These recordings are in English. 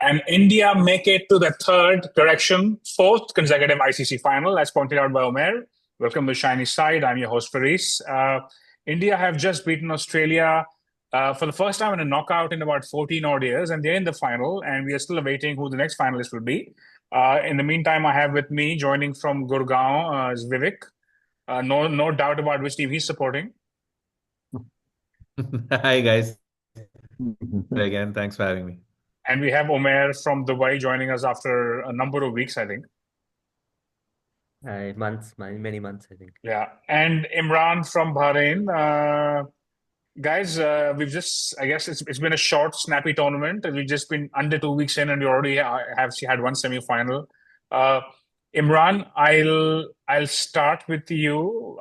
And India make it to the fourth consecutive ICC final, as pointed out by Umair. Welcome to Shiny Side. I'm your host, Faris. India have just beaten Australia for the first time in a knockout in about 14 odd years, and they're in the final, and we are still awaiting who the next finalist will be. In the meantime, I have with me, joining from Gurgaon, is Vivek. No doubt about which team he's supporting. Hi guys. Again, thanks for having me. And we have Umair from Dubai joining us after a number of weeks, I think. Many months, I think. Yeah. And Imran from Bahrain. Guys, I guess it's been a short, snappy tournament. We've just been under 2 weeks in, and we already have had one semi-final. Imran, I'll start with you.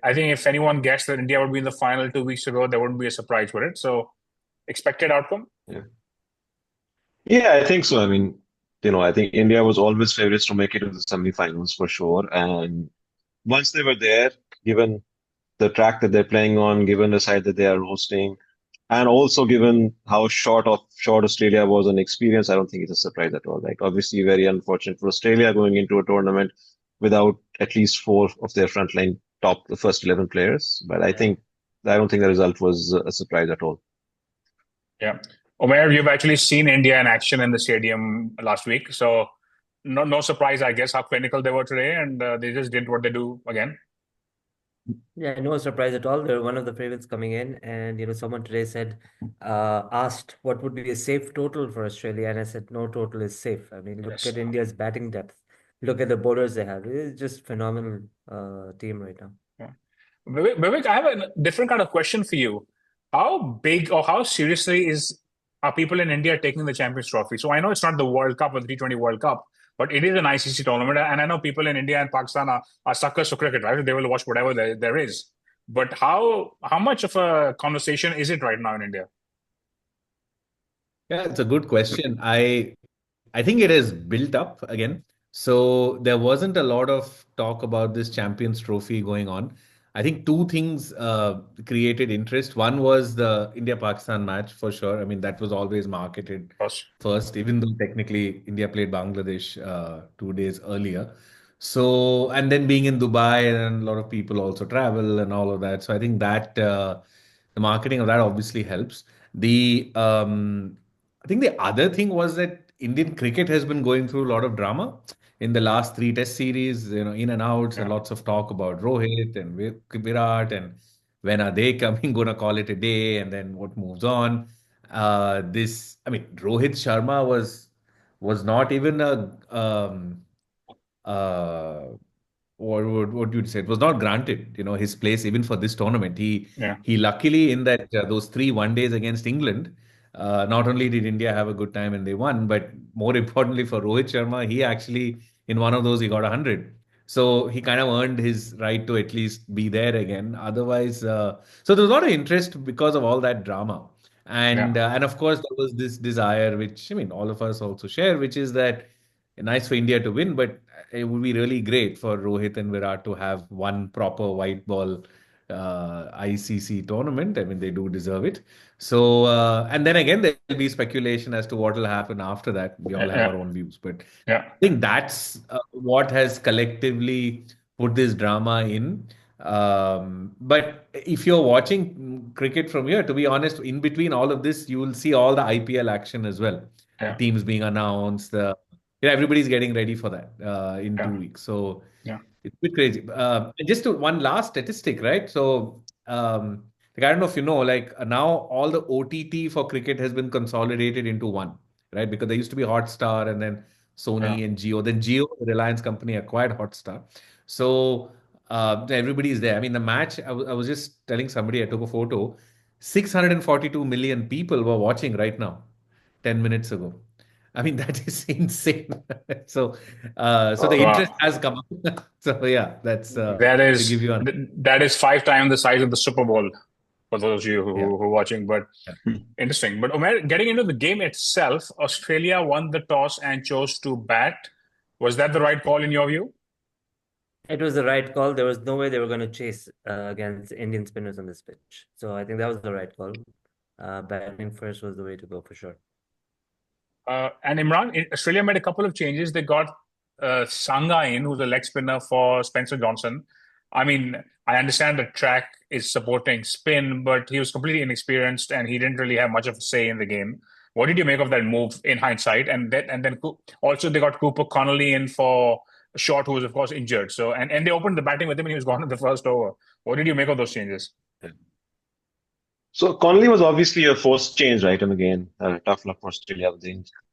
I think if anyone guessed that India would be in the final 2 weeks ago, there wouldn't be a surprise with it. So, expected outcome? Yeah. Yeah, I think so. I mean, I think India was always favorites to make it to the semi-finals for sure. And once they were there, given the track that they're playing on, given the side that they are hosting, and also given how short Australia was on experience, I don't think it's a surprise at all. Like obviously very unfortunate for Australia going into a tournament without at least four of their frontline the first 11 players. But I don't think the result was a surprise at all. Yeah. Umair, you've actually seen India in action in the stadium last week. So no surprise, I guess, how clinical they were today, and they just did what they do again. Yeah, no surprise at all. They're one of the favorites coming in, and someone today asked what would be a safe total for Australia, and I said no total is safe. I mean, look at India's batting depth. Look at the bowlers they have. It's just phenomenal team right now. Yeah. Vivek, I have a different kind of question for you. How big or how seriously are people in India taking the Champions Trophy? So I know it's not the World Cup or the T20 World Cup, but it is an ICC tournament, and I know people in India and Pakistan are suckers for cricket, right? They will watch whatever there is. But how much of a conversation is it right now in India? Yeah, it's a good question. I think it is built up again. So there wasn't a lot of talk about this Champions Trophy going on. I think two things created interest. One was the India-Pakistan match for sure. I mean, that was always marketed first, even though technically India played Bangladesh 2 days earlier. So, and then being in Dubai, and a lot of people also travel and all of that. So I think that the marketing of that obviously helps. I think the other thing was that Indian cricket has been going through a lot of drama in the last three test series, in and outs, and lots of talk about Rohit and Virat and when are they coming, going to call it a day, and then what moves on. Rohit Sharma was not even a uh, what you'd say, it was not granted, his place even for this tournament. He luckily in that those 3 1 days against England, not only did India have a good time and they won, but more importantly for Rohit Sharma, he actually in one of those he got 100. So he kind of earned his right to at least be there again. Otherwise, so there was a lot of interest because of all that drama. And of course there was this desire, which I mean all of us also share, which is that nice for India to win, but it would be really great for Rohit and Virat to have one proper white ball ICC tournament. I mean, they do deserve it. So, and then again, there'll be speculation as to what will happen after that. We all have our own views, but I think that's what has collectively put this drama in. But if you're watching cricket from here, to be honest, in between all of this, you will see all the IPL action as well. The teams being announced, everybody's getting ready for that in 2 weeks. So it's a bit crazy. Just one last statistic, right? So I don't know if you know, like now all the OTT for cricket has been consolidated into one, right? Because there used to be Hotstar and then Sony and Jio. Then Jio, the Reliance company, acquired Hotstar. So everybody is there. I mean, the match, I was just telling somebody, I took a photo, 642 million people were watching right now, 10 minutes ago. I mean, that is insane. So the interest has come up. So yeah, that's to give you that is 5 times the size of the Super Bowl for those of you who are watching. But interesting. But Umair, getting into the game itself, Australia won the toss and chose to bat. Was that the right call in your view? It was the right call. There was no way they were going to chase against Indian spinners on this pitch. So I think that was the right call. Batting first was the way to go for sure. And Imran, Australia made a couple of changes. They got Sangha in, who's a leg spinner for Spencer Johnson. I mean, I understand the track is supporting spin, but he was completely inexperienced and he didn't really have much of a say in the game. What did you make of that move in hindsight? And then also they got Cooper Connolly in for Short, who was of course injured. So and they opened the batting with him and he was gone in the first over. What did you make of those changes? So Connolly was obviously a forced change, right? And again, tough luck for Australia with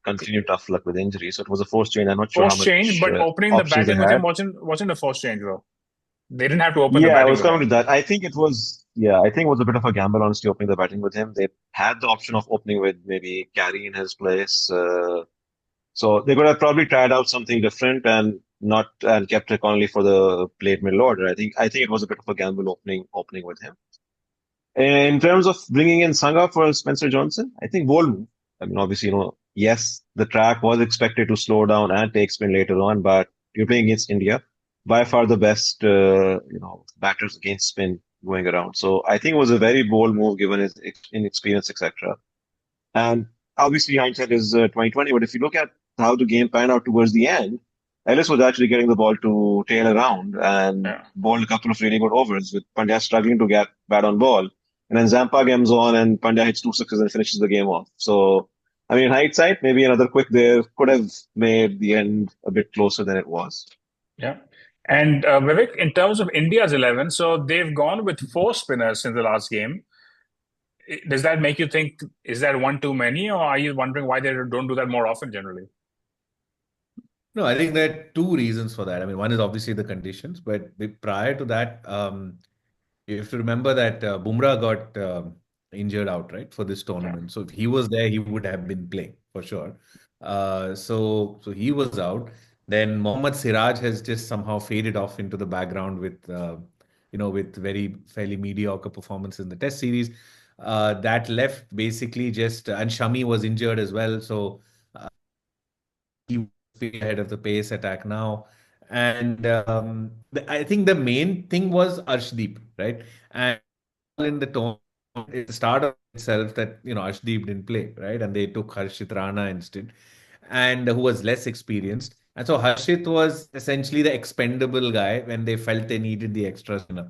continued tough luck with injury. So it was a forced change. I'm not sure how Forced much change, but opening the options they batting with him had. wasn't a forced change though. They didn't have to open the Yeah, I batting was with coming him. to that. I think it was a bit of a gamble, honestly, opening the batting with him. They had the option of opening with maybe Carey in his place. So they could have probably tried out something different and not and kept it Connolly for the late middle order. I think it was a bit of a gamble opening with him. In terms of bringing in Sangha for Spencer Johnson, I think bold move. I mean, obviously, yes, the track was expected to slow down and take spin later on, but you're playing against India, by far the best, batters against spin going around. So I think it was a very bold move given his inexperience, etc. And obviously, hindsight is 2020. But if you look at how the game panned out towards the end, Ellis was actually getting the ball to tail around and bowled a couple of really good overs with Pandya struggling to get bat on ball. And then Zampa games on and Pandya hits 2 sixes and finishes the game off. So, I mean, in hindsight, maybe another quick there could have made the end a bit closer than it was. Yeah. And Vivek, in terms of India's 11, so they've gone with 4 spinners in the last game. Does that make you think, is that one too many, or are you wondering why they don't do that more often generally? No, I think there are two reasons for that. I mean, one is obviously the conditions, but prior to that, you have to remember that Bumrah got injured out, right, for this tournament. So if he was there, he would have been playing for sure. So he was out. Then Mohammad Siraj has just somehow faded off into the background with very fairly mediocre performance in the Test series. That left basically just, and Shami was injured as well. So he was ahead of the pace attack now. And I think the main thing was Arshdeep, right? And in the tournament, at the start of itself that, Arshdeep didn't play, right? And they took Harshit Rana instead, and who was less experienced. And so Harshit was essentially the expendable guy when they felt they needed the extra spinner.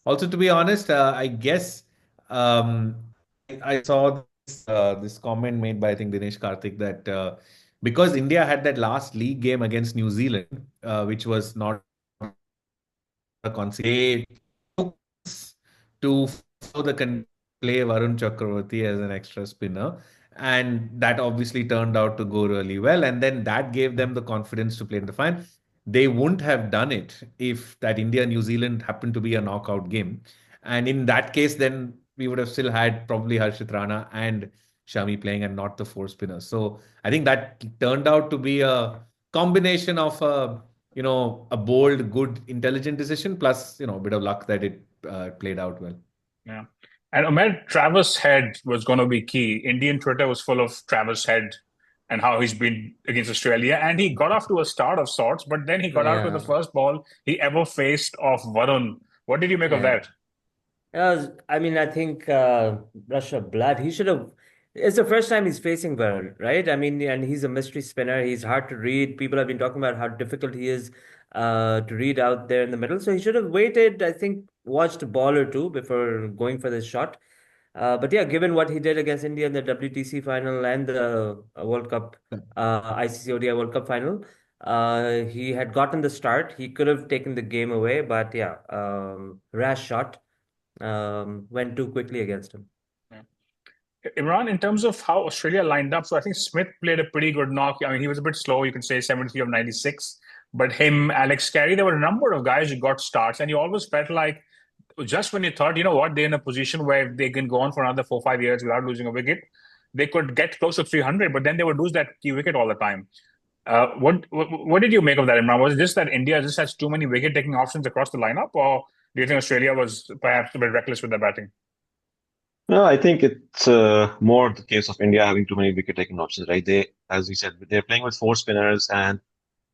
Also, to be honest, I guess um, I saw this comment made by, I think, Dinesh Karthik that because India had that last league game against New Zealand, which was not a consequence, to follow the play Varun Chakravarti as an extra spinner. And that obviously turned out to go really well. And then that gave them the confidence to play in the final. They wouldn't have done it if that India-New Zealand happened to be a knockout game. And in that case, then we would have still had probably Harshit Rana and Shami playing and not the 4 spinners. So I think that turned out to be a combination of a bold, good, intelligent decision plus, a bit of luck that it played out well. Yeah. And Umair, Travis Head was going to be key. Indian Twitter was full of Travis Head and how he's been against Australia. And he got off to a start of sorts, but then he got out with the first ball he ever faced of Varun. What did you make of that? I think rush of blood. He should have. It's the first time he's facing Varun, right? I mean, and he's a mystery spinner. He's hard to read. People have been talking about how difficult he is to read out there in the middle. So he should have waited, I think, watched a ball or two before going for this shot. But yeah, given what he did against India in the WTC final and the World Cup, ICC ODI World Cup final, he had gotten the start. He could have taken the game away, but yeah, rash shot. Went too quickly against him. Yeah. Imran, in terms of how Australia lined up, so I think Smith played a pretty good knock. I mean, he was a bit slow, you can say 73 of 96. But him, Alex Carey, there were a number of guys who got starts, and you always felt like just when you thought, they're in a position where they can go on for another 4 or 5 years without losing a wicket, they could get close to 300, but then they would lose that key wicket all the time. What did you make of that, Imran? Was it just that India just has too many wicket-taking options across the lineup, or do you think Australia was perhaps a bit reckless with their batting? No, I think it's more the case of India having too many wicket-taking options, right? As we said, they're playing with 4 spinners, and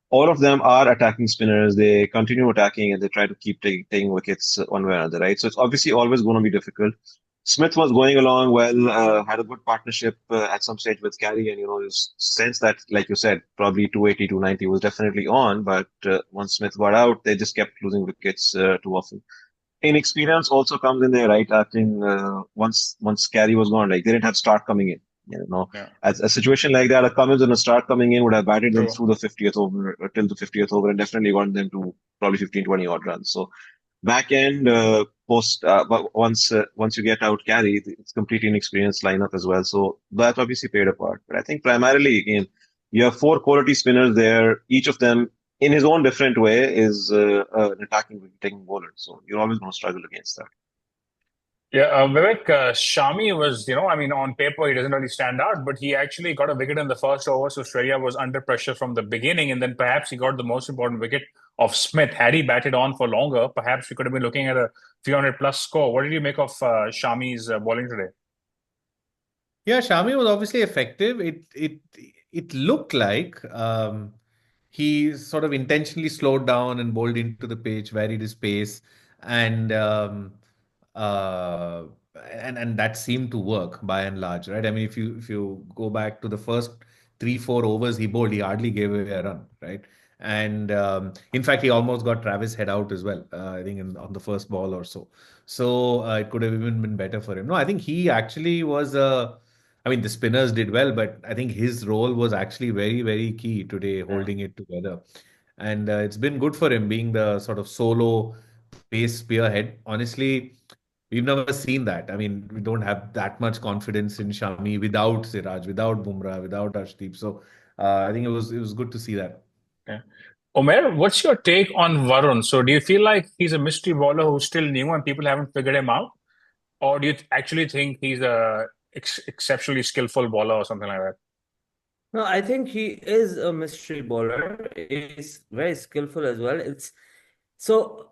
all of them are attacking spinners. They continue attacking, and they try to keep taking wickets one way or another, right? So it's obviously always going to be difficult. Smith was going along well, had a good partnership at some stage with Carey, and his sense that, like you said, probably 280, 290 was definitely on. But once Smith got out, they just kept losing wickets too often. Inexperience also comes in there, right? I think once Carey was gone, like they didn't have Stark coming in. Yeah. As a situation like that, a Cummins and a Stark coming in would have batted them True. through the 50th over till the 50th over, and definitely gotten them to probably 15, 20 odd runs. So back end but once you get out Carey, it's completely inexperienced lineup as well. So that obviously played a part. But I think primarily again, you have four quality spinners there. Each of them in his own different way is an attacking taking bowler. So you're always going to struggle against that. Yeah, Vivek, Shami was, on paper, he doesn't really stand out, but he actually got a wicket in the first over. So Australia was under pressure from the beginning. And then perhaps he got the most important wicket of Smith. Had he batted on for longer, perhaps we could have been looking at a few hundred plus score. What did you make of Shami's bowling today? Yeah, Shami was obviously effective. It looked like he sort of intentionally slowed down and bowled into the pitch, varied his pace, and uh, and that seemed to work by and large, right? I mean, if you go back to the first 3-4 overs he bowled, he hardly gave away a run, right? And in fact, he almost got Travis head out as well. I think on the first ball or so. So it could have even been better for him. No, I think he actually was a. I mean, the spinners did well, but I think his role was actually very, very key today, holding it together. And it's been good for him being the sort of solo pace spearhead. Honestly, we've never seen that. I mean, we don't have that much confidence in Shami without Siraj, without Bumrah, without Arshdeep. So I think it was good to see that. Yeah. Umair, what's your take on Varun? So do you feel like he's a mystery bowler who's still new and people haven't figured him out? Or do you actually think he's a exceptionally skillful bowler or something like that? No, I think he is a mystery bowler. He's very skillful as well. It's so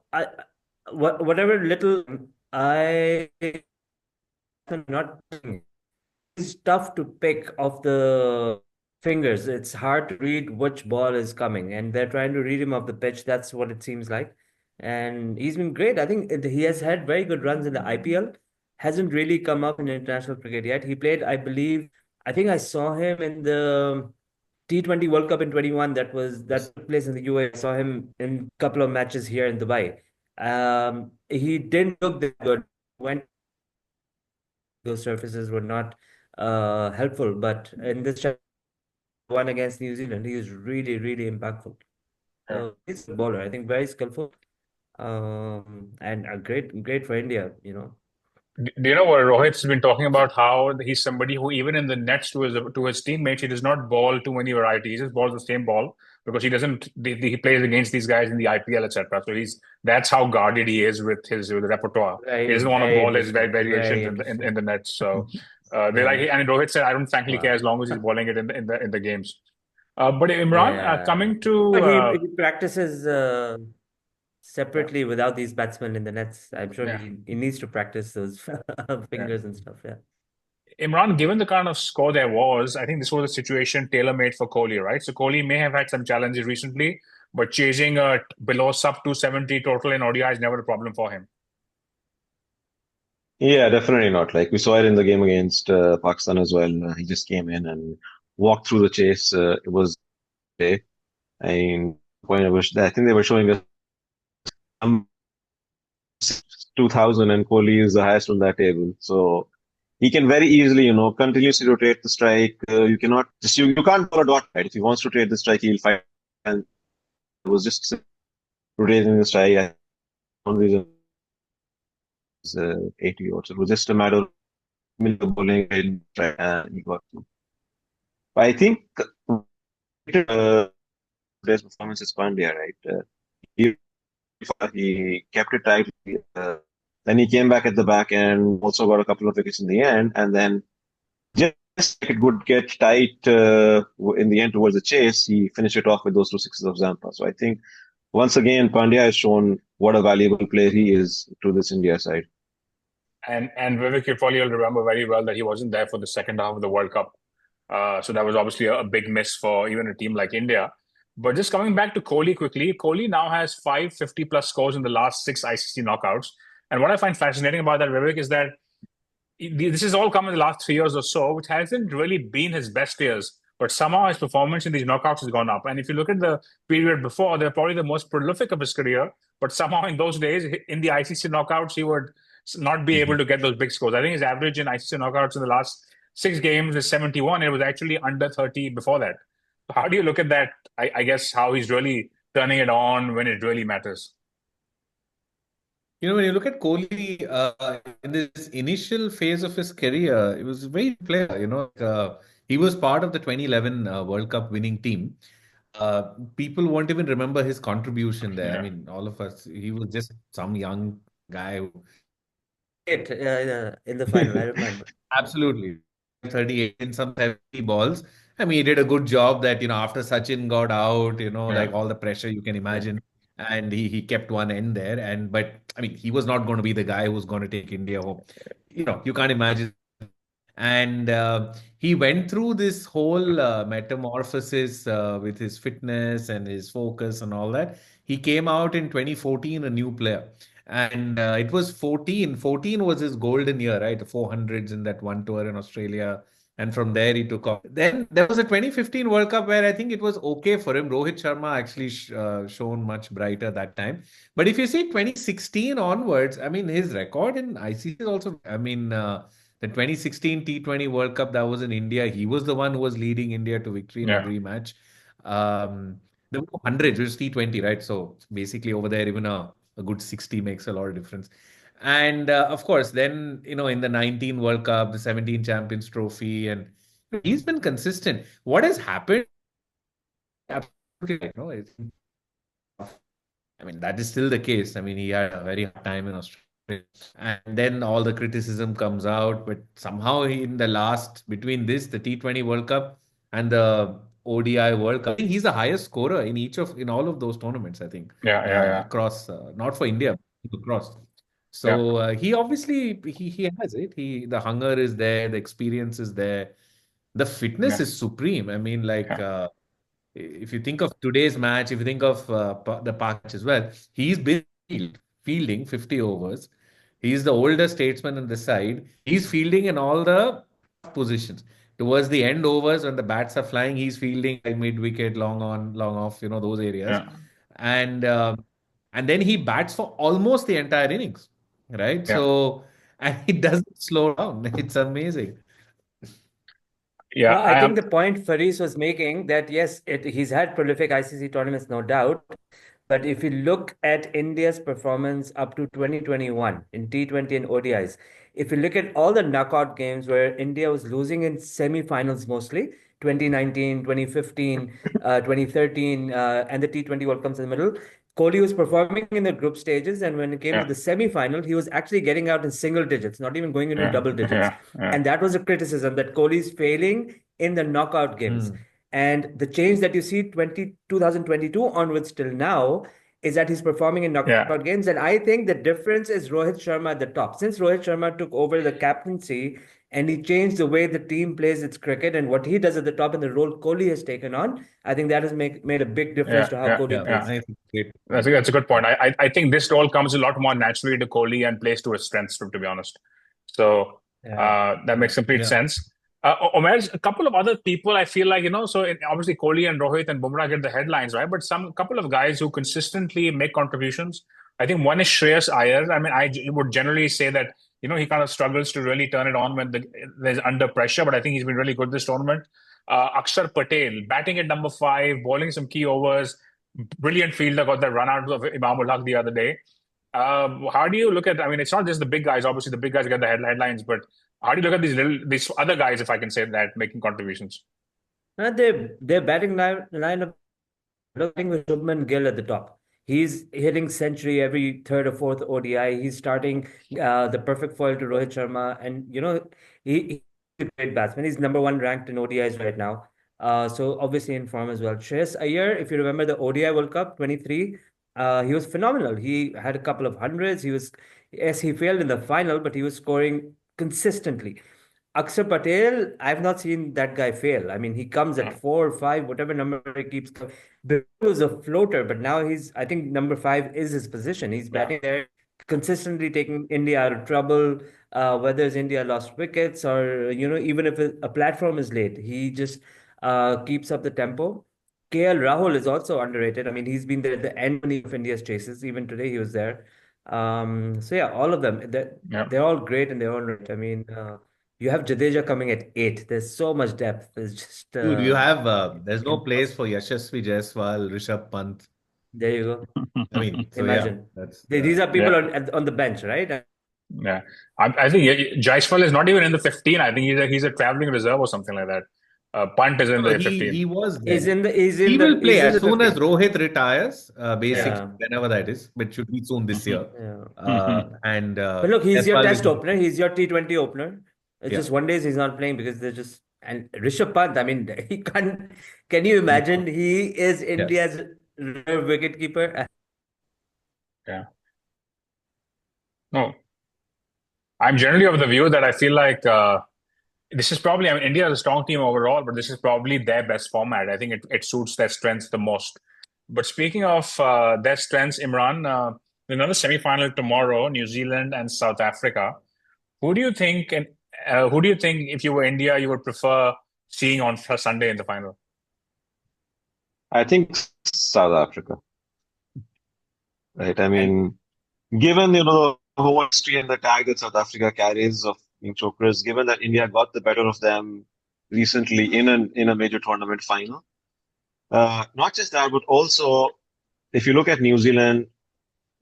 whatever little I not it's tough to pick off the fingers. It's hard to read which ball is coming, and they're trying to read him off the pitch. That's what it seems like. And he's been great. I think he has had very good runs in the IPL. Hasn't really come up in international cricket yet. He played, I believe, I think I saw him in the T20 World Cup in 21. That took place in the UAE. I saw him in a couple of matches here in Dubai. He didn't look that good. When those surfaces were not helpful, but in this one against New Zealand, he is really, really impactful. So he's a bowler, I think, very skillful, and a great for India. Do you know what Rohit's been talking about? How he's somebody who, even in the nets to his teammates, he does not bowl too many varieties. He just bowls the same ball because he doesn't. He plays against these guys in the IPL, etc. So that's how guarded he is with his repertoire. He doesn't want to bowl his variations in the nets. So they like. And Rohit said, "I don't frankly care as long as he's bowling it in the games." But Imran, coming to he practices separately without these batsmen in the nets. I'm sure he needs to practice those fingers and stuff. Yeah. Imran, given the kind of score there was, I think this was a situation tailor-made for Kohli, right? So Kohli may have had some challenges recently, but chasing a below sub 270 total in ODI is never a problem for him. Yeah, definitely not. Like we saw it in the game against Pakistan as well. He just came in and walked through the chase. It was day. I mean, I think they were showing us 2000 and Kohli is the highest on that table. So he can very easily, continuously rotate the strike. You cannot just you can't call a dot, right? If he wants to rotate the strike, he'll fight. And it was just rotating the strike. One reason is 80 or so. It was just a matter of bowling and he got through. But I think today's performance is Pandya, right? He kept it tight. Then he came back at the back and also got a couple of wickets in the end. And then just like it would get tight in the end towards the chase, he finished it off with those 2 sixes of Zampa. So I think once again, Pandya has shown what a valuable player he is to this India side. And Vivek, you probably will remember very well that he wasn't there for the second half of the World Cup. So that was obviously a big miss for even a team like India. But just coming back to Kohli quickly, Kohli now has 550 plus scores in the last 6 ICC knockouts. And what I find fascinating about that, Vivek, is that this has all come in the last 3 years or so, which hasn't really been his best years. But somehow his performance in these knockouts has gone up. And if you look at the period before, they're probably the most prolific of his career. But somehow in those days, in the ICC knockouts, he would not be able to get those big scores. I think his average in ICC knockouts in the last 6 games is 71. It was actually under 30 before that. How do you look at that? I guess how he's really turning it on when it really matters. When you look at Kohli in this initial phase of his career, he was a very good player. He was part of the 2011 World Cup winning team. People won't even remember his contribution there. Yeah. I mean, all of us, he was just some young guy who In the final, I remember. absolutely 38 in some 70 balls. I mean, he did a good job that, after Sachin got out, like all the pressure you can imagine. And he kept one end there. But I mean, he was not going to be the guy who was going to take India home. You can't imagine. And he went through this whole metamorphosis with his fitness and his focus and all that. He came out in 2014 a new player. And it was 14. 14 was his golden year, right? The 400s in that one tour in Australia. And from there, he took off. Then there was a 2015 World Cup where I think it was okay for him. Rohit Sharma actually shone much brighter that time. But if you see 2016 onwards, I mean, his record in ICC is also, I mean, the 2016 T20 World Cup that was in India, he was the one who was leading India to victory in every match. There were hundreds, which is T20, right? So basically over there, even a good 60 makes a lot of difference. And of course, then, in the 19 World Cup, the 17 Champions Trophy, and he's been consistent. What has happened? Absolutely, I mean, that is still the case. I mean, he had a very hard time in Australia. And then all the criticism comes out. But somehow in the between the T20 World Cup and the ODI World Cup, I think he's the highest scorer in all of those tournaments, I think. Across, not for India, but across. So he obviously he has it. The hunger is there, the experience is there, the fitness is supreme. I mean, if you think of today's match, if you think of the match as well, he's been fielding 50 overs. He's the older statesman on the side. He's fielding in all the positions. Towards the end overs, when the bats are flying, he's fielding like mid-wicket, long on, long off, those areas. And then he bats for almost the entire innings, right? So, and he doesn't slow down. It's amazing. Yeah, no, I think the point Faris was making that yes, he's had prolific ICC tournaments, no doubt. But if you look at India's performance up to 2021 in T20 and ODIs, if you look at all the knockout games where India was losing in semi-finals mostly, 2019, 2015, 2013, and the T20 World Cups in the middle, Kohli was performing in the group stages, and when it came to the semi-final, he was actually getting out in single digits, not even going into double digits. And that was a criticism that Kohli is failing in the knockout games. And the change that you see 2022 onwards till now is that he's performing in knockout games. And I think the difference is Rohit Sharma at the top. Since Rohit Sharma took over the captaincy and he changed the way the team plays its cricket and what he does at the top and the role Kohli has taken on, I think that has made a big difference to how Kohli plays. That's a good point. I think this role comes a lot more naturally to Kohli and plays to his strengths, to be honest. So that makes complete sense. Umair, a couple of other people I feel like, so obviously Kohli and Rohit and Bumrah get the headlines, right? But couple of guys who consistently make contributions. I think one is Shreyas Iyer. I mean, I would generally say that, he kind of struggles to really turn it on when there's under pressure, but I think he's been really good this tournament. Akshar Patel, batting at number 5, bowling some key overs, brilliant fielder, got that run out of Imamul Haq the other day. How do you look at, I mean, it's not just the big guys, obviously the big guys get the headlines, but how do you look at these other guys, if I can say that, making contributions? Their batting lineup, looking with Shubman Gill at the top. He's hitting century every third or fourth ODI. He's starting the perfect foil to Rohit Sharma. And, he's a great batsman. He's number 1 ranked in ODIs right now. So obviously in form as well. Shreyas Iyer, if you remember the ODI World Cup 23, he was phenomenal. He had a couple of hundreds. He failed in the final, but he was scoring consistently. Akshar Patel, I've not seen that guy fail. I mean, he comes at 4 or 5, whatever number he keeps. Before he was a floater, but now I think number 5 is his position. He's batting there consistently taking India out of trouble, whether it's India lost wickets or, even if a platform is late, he just keeps up the tempo. KL Rahul is also underrated. I mean, he's been there at the end of India's chases. Even today, he was there. So yeah, all of them, they're all great in their own right. I mean, you have Jadeja coming at 8. There's so much depth. There's just Dude, there's no place for Yashasvi Jaiswal, Rishabh Pant. there you go. I mean, so Imagine. that's These are people on the bench, right? Yeah, I think Jaiswal is not even in the 15. I think he's a traveling reserve or something like that. Punt is in the 15. He was there. He will play as the soon 15. as Rohit retires, basically, whenever that is, which should be soon this year. But look, he's your test opener. He's your T20 opener. It's just one day he's not playing because they're just. And Rishabh Pant, I mean, he can't. Can you imagine? He is India's wicketkeeper. Yeah. No. I'm generally of the view that I feel like this is probably, I mean, India is a strong team overall, but this is probably their best format. I think it suits their strengths the most. But speaking of their strengths, Imran, another semi-final tomorrow, New Zealand and South Africa. Who do you think, if you were India, you would prefer seeing on Sunday in the final? I think South Africa. Right. I mean, given the whole history and the tag that South Africa carries of being chokers, given that India got the better of them recently in a major tournament final. Not just that, but also if you look at New Zealand,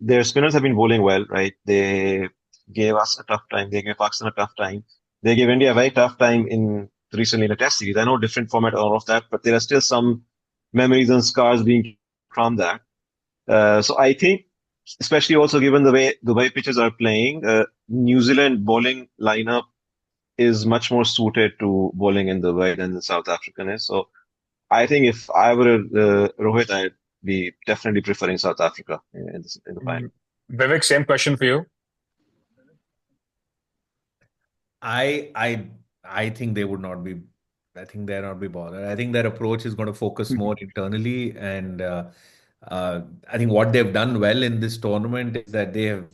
their spinners have been bowling well, right? They gave us a tough time. They gave Pakistan a tough time. They gave India a very tough time recently in the Test series. I know different format, all of that, but there are still some memories and scars being from that. So I think, especially also given the way pitches are playing, New Zealand bowling lineup is much more suited to bowling in the way than the South African is. So I think if I were Rohit, I'd be definitely preferring South Africa in the final. Vivek, same question for you. I think they would not be. I think they'll not be bothered. I think their approach is going to focus more internally, and I think what they've done well in this tournament is that they have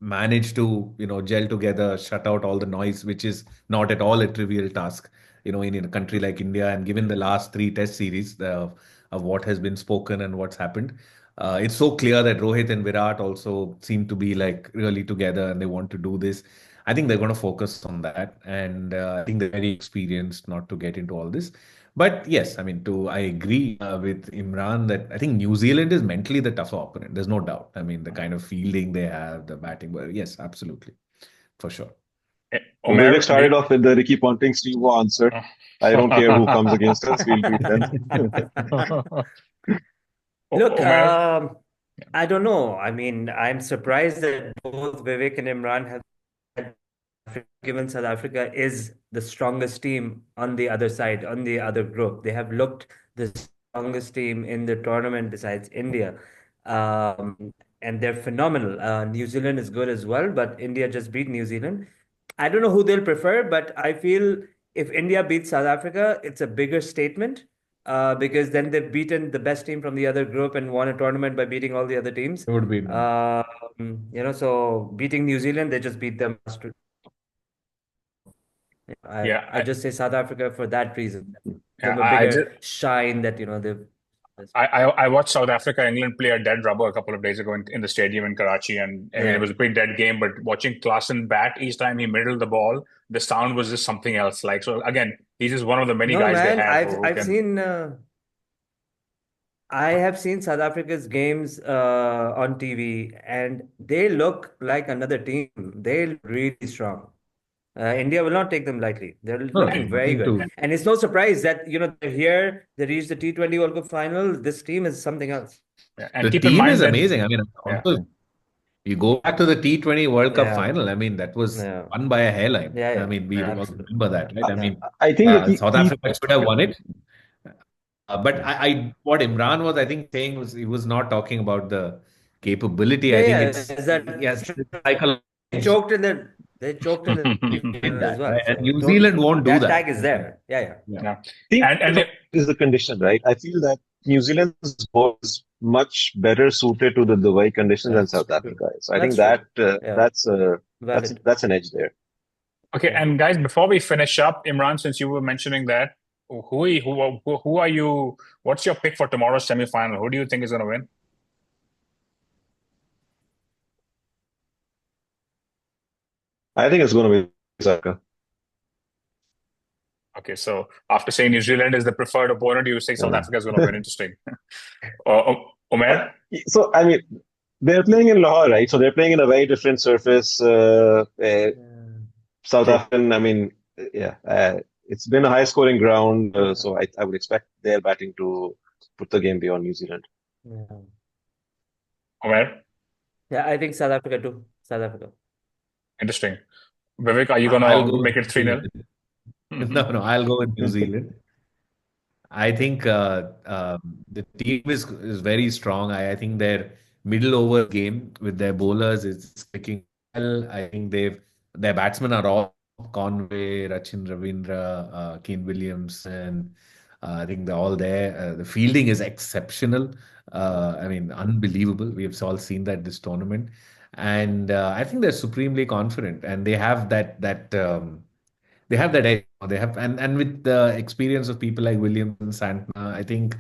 managed to gel together, shut out all the noise, which is not at all a trivial task. In a country like India, and given the last 3 Test series of what has been spoken and what's happened, it's so clear that Rohit and Virat also seem to be like really together and they want to do this. I think they're going to focus on that, and I think they're very experienced not to get into all this. But yes, I mean, I agree with Imran that I think New Zealand is mentally the tougher opponent. There's no doubt. I mean, the kind of fielding they have, the batting, but yes, absolutely, for sure. Vivek started off with the Ricky Ponting, Steve Waugh answer. I don't care who comes against us, we'll beat them. Look, I don't know. I mean, I'm surprised that both Vivek and Imran have given South Africa is the strongest team on the other side, on the other group. They have looked the strongest team in the tournament besides India. And they're phenomenal. New Zealand is good as well, but India just beat New Zealand. I don't know who they'll prefer, but I feel if India beats South Africa, it's a bigger statement because then they've beaten the best team from the other group and won a tournament by beating all the other teams. It would be. So beating New Zealand, they just beat them. I just say South Africa for that reason. Give a bigger shine that they've. I watched South Africa England play a dead rubber a couple of days ago in the stadium in Karachi, and I mean, it was a pretty dead game. But watching Klaassen bat each time he middled the ball, the sound was just something else. Like, so again, he's just one of the many guys they have. I have seen South Africa's games on TV, and they look like another team. They look really strong. India will not take them lightly. They're looking very good. And it's no surprise that, they're here, they reached the T20 World Cup final. This team is something else. Yeah. And the team is amazing. I mean, you go back to the T20 World Cup final. I mean, that was won by a hairline. I mean, we remember that, right? I mean, I think South Africa should have won it. But what Imran was, I think, saying was he was not talking about the capability. I think it's psychological. They choked in the as well. And New Zealand won't do that. That tag is there. Yeah. And is the condition, right? I feel that New Zealand's bowlers much better suited to the Dubai conditions than South true. Africa is. I That's think true. Yeah. Valid. that's an edge there. Okay, Yeah. and guys, before we finish up, Imran, since you were mentioning that, who are you? What's your pick for tomorrow's semi-final? Who do you think is going to win? I think it's going to be South Africa. Okay, so after saying New Zealand is the preferred opponent, you say South Africa is going to win. Interesting. Umair? So, I mean, they're playing in Lahore, right? So they're playing in a very different surface. South True. African, I mean, it's been a high-scoring ground, so I would expect their batting to put the game beyond New Zealand. Yeah. Umair? Yeah, I think South Africa too. South Africa. Interesting. Vivek, are you going I'll to go make with it 3-0? No, I'll go with New Zealand. I think the team is very strong. I think their middle over game with their bowlers is clicking well. I think their batsmen are all Conway, Rachin Ravindra, Kane Williamson. I think they're all there. The fielding is exceptional. I mean, unbelievable. We have all seen that this tournament, and I think they're supremely confident, and they have that edge. They have, and with the experience of people like Williams and Santner, I think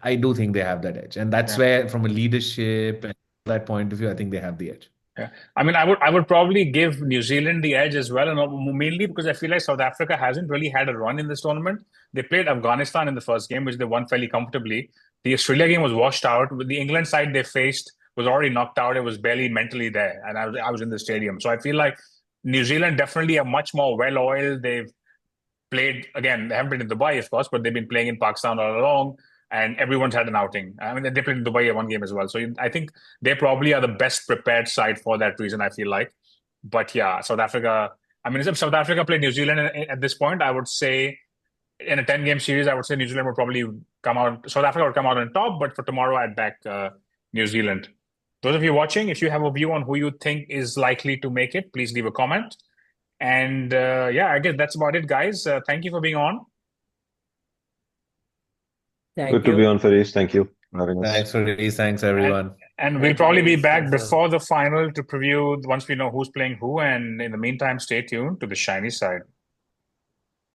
I do think they have that edge, and that's where, from a leadership and that point of view, I think they have the edge. Yeah, I mean, I would probably give New Zealand the edge as well, and mainly because I feel like South Africa hasn't really had a run in this tournament. They played Afghanistan in the first game, which they won fairly comfortably. The Australia game was washed out. With the England side they faced was already knocked out. It was barely mentally there, and I was in the stadium. So I feel like New Zealand definitely are much more well-oiled. They've played, again, they haven't played in Dubai, of course, but they've been playing in Pakistan all along, and everyone's had an outing. I mean, they played in Dubai one game as well. So I think they probably are the best prepared side for that reason, I feel like. But yeah, South Africa, I mean, if South Africa played New Zealand at this point, I would say in a 10-game series, I would say New Zealand would probably come out, South Africa would come out on top, but for tomorrow, I'd back New Zealand. Those of you watching, if you have a view on who you think is likely to make it, please leave a comment. And yeah, I guess that's about it, guys. Thank you for being on. Good to be on, Faris. Thank you for having us. Thanks, Faris. Thanks, everyone. And we'll probably be back before the final to preview once we know who's playing who. And in the meantime, stay tuned to the shiny side.